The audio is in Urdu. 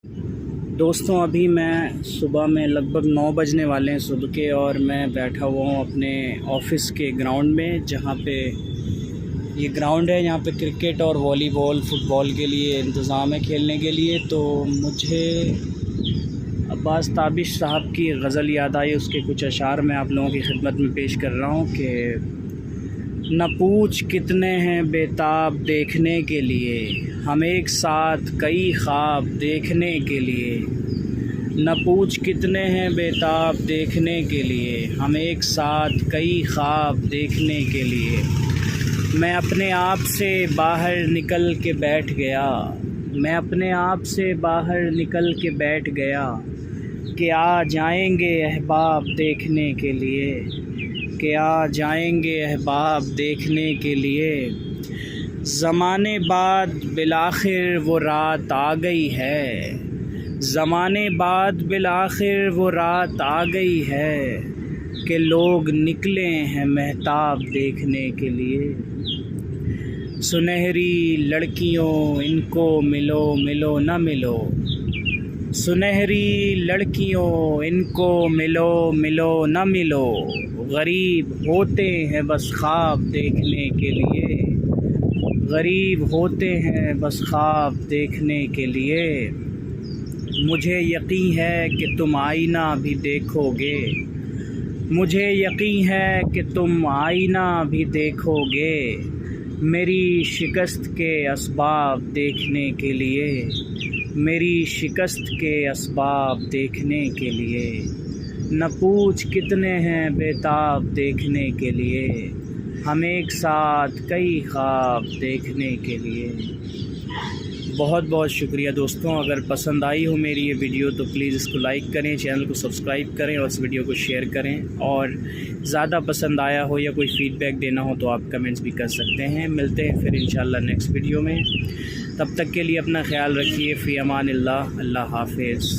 دوستوں ابھی میں صبح میں لگ بھگ 9 بجنے والے ہیں صبح کے، اور میں بیٹھا ہوا ہوں اپنے آفس کے گراؤنڈ میں، جہاں پہ یہ گراؤنڈ ہے، یہاں پہ کرکٹ اور والی بال فٹ بال کے لیے انتظام ہے کھیلنے کے لیے۔ تو مجھے عباس تابش صاحب کی غزل یاد آئی، اس کے کچھ اشعار میں آپ لوگوں کی خدمت میں پیش کر رہا ہوں کہ نہ پوچھ کتنے ہیں بےتاب دیکھنے کے لیے، ہم ایک ساتھ کئی خواب دیکھنے کے لیے۔ نہ پوچھ کتنے ہیں بےتاب دیکھنے کے لیے، ہم ایک ساتھ کئی خواب دیکھنے کے لیے۔ میں اپنے آپ سے باہر نکل کے بیٹھ گیا، میں اپنے آپ سے باہر نکل کے بیٹھ گیا کہ آ جائیں گے احباب دیکھنے کے لیے، کہ آ جائیں گے احباب دیکھنے کے لیے۔ زمانے بعد بالآخر وہ رات آ گئی ہے، زمانے بعد بالآخر وہ رات آ گئی ہے کہ لوگ نکلے ہیں مہتاب دیکھنے کے لیے۔ سنہری لڑکیوں ان کو ملو ملو نہ ملو، سنہری لڑکیوں ان کو ملو ملو نہ ملو، غریب ہوتے ہیں بس خواب دیکھنے کے لیے، غریب ہوتے ہیں بس خواب دیکھنے کے لیے۔ مجھے یقین ہے کہ تم آئینہ بھی دیکھو گے، مجھے یقین ہے کہ تم آئینہ بھی دیکھو گے، میری شکست کے اسباب دیکھنے کے لیے، میری شکست کے اسباب دیکھنے کے لیے۔ نہ پوچھ کتنے ہیں بےتاب دیکھنے کے لیے، ہم ایک ساتھ کئی خواب دیکھنے کے لیے۔ بہت بہت شکریہ دوستوں، اگر پسند آئی ہو میری یہ ویڈیو تو پلیز اس کو لائک کریں، چینل کو سبسکرائب کریں اور اس ویڈیو کو شیئر کریں، اور زیادہ پسند آیا ہو یا کوئی فیڈ بیک دینا ہو تو آپ کمنٹس بھی کر سکتے ہیں۔ ملتے ہیں پھر انشاءاللہ نیکسٹ ویڈیو میں، تب تک کے لیے اپنا خیال رکھیے۔ فی امان اللہ، اللہ حافظ۔